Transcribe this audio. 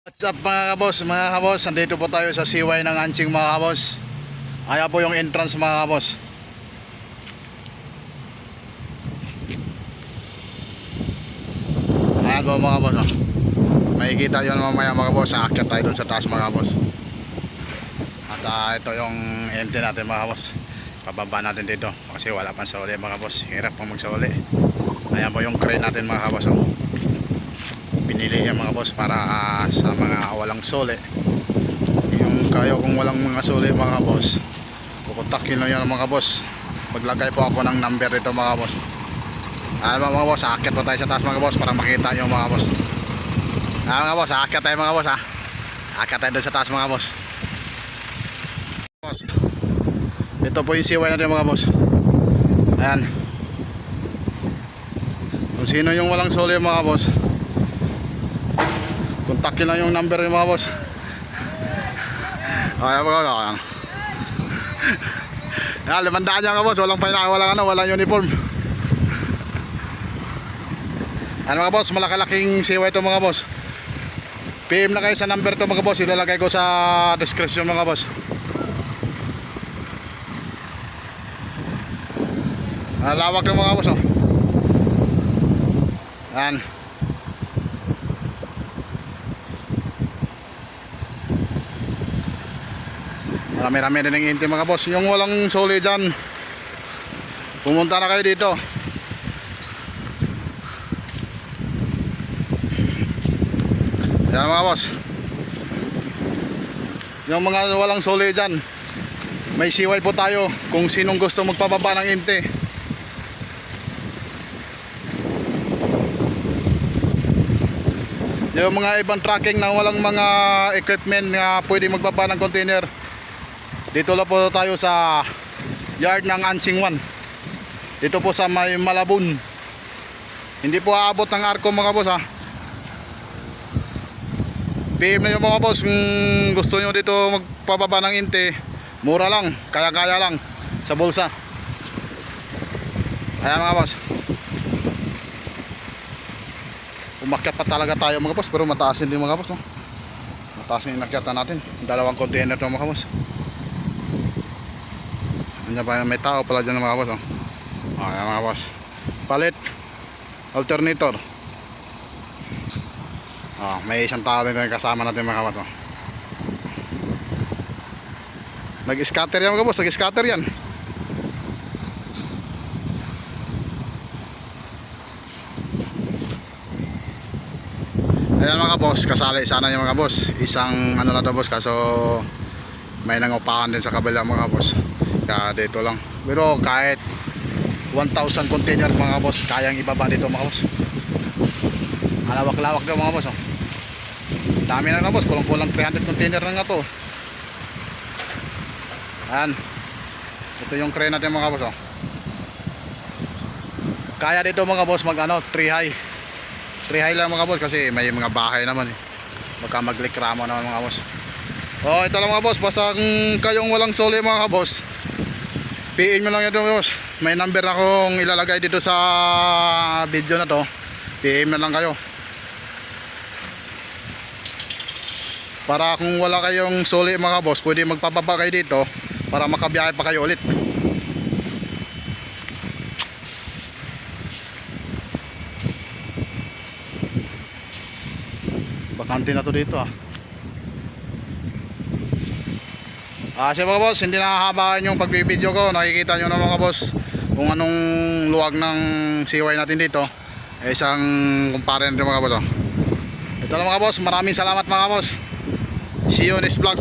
What's up mga kabos, nandito po tayo sa siway ng Anching mga kabos. Ayan po yung entrance mga kabos. Ayan po mga kabos, oh. Makikita yun mamaya mga kabos. Aakyat tayo dun sa taas mga kabos. At ito yung empty natin mga kabos. Pababa natin dito kasi wala pang sauli mga kabos. Hirap pang magsauli. Ayan po yung crane natin mga kabos, oh. Pinili niya mga boss para sa mga walang sole. Yung kayo kung walang mga sole mga boss, kukontakin nyo yan mga boss. Maglagay po ako ng number dito mga boss. Alam mga boss, aakyat po tayo sa taas mga boss para makita nyo mga boss. Mga boss, aakyat tayo mga boss ha. Aakyat tayo doon sa taas mga boss. Ito po yung siway natin mga boss. Ayan. Kung sino yung walang sole mga boss, kontakin lang yung number yung mga boss. Ayan mga boss. Ayan, 500 yan mga boss. Walang uniform. Ayan mga boss, malaki-laking siwa ito mga boss. PM na kayo sa number ito mga boss. Ilalagay ko sa description mga boss. Lawak ng mga boss, oh. Ayan. Marami-rami din ng inti mga boss. Yung walang sole dyan, pumunta na kayo dito. Yan mga boss. Yung mga walang sole dyan, may siway po tayo kung sinong gusto magpababa ng inti. Yung mga ibang tracking na walang mga equipment na pwede magbaba ng container, dito lang po tayo sa yard ng Anching 1. Dito po sa may Malabon. Hindi po aabot ng Arco mga boss ha. PM na yung mga boss kung gusto nyo dito magpababa ng inte. Mura lang, kaya-kaya lang sa bulsa. Ayan mga boss. Umakyat pa talaga tayo mga boss, pero mataas din mga boss, no? Mataas yung inakyatan natin. Dalawang container ito mga boss. Ano ba, may tao pala dyan mga boss, oh. Ayan mga boss. Palit alternator. May isang tao din kasama natin mga boss, oh. Nag-scatter yan mga boss, nag-scatter yan. Ayan mga boss, kasali sana yung mga boss. Isang ano na to boss, kaso may nangupahan din sa kabila mga boss. Kaya dito lang. Pero kahit 1,000 container mga boss, kayang ibaba dito mga boss. Malawak-lawak daw mga boss, oh. Dami na mga boss, kulang-kulang 300 container na nga to. Ayan. Ito yung crane natin mga boss, oh. Kaya dito mga boss mag 3 high. 3 high lang mga boss kasi may mga bahay naman eh. Baka maglikramo naman mga boss. Ito lang mga boss, basta kung kayong walang sole mga boss, PM mo lang yun mga boss. May number na akong ilalagay dito sa video na to. PM na lang kayo. Para kung wala kayong sole mga boss, pwede magpapaba kayo dito para makabiyahe pa kayo ulit. Bakante na to dito ah. Kasi mga boss, hindi nakahabaan yung pagbibideo ko. Nakikita nyo na mga boss kung anong luwag ng siway natin dito. Isang kumpare natin mga boss, oh. Ito lang mga boss, maraming salamat mga boss. See you next vlog.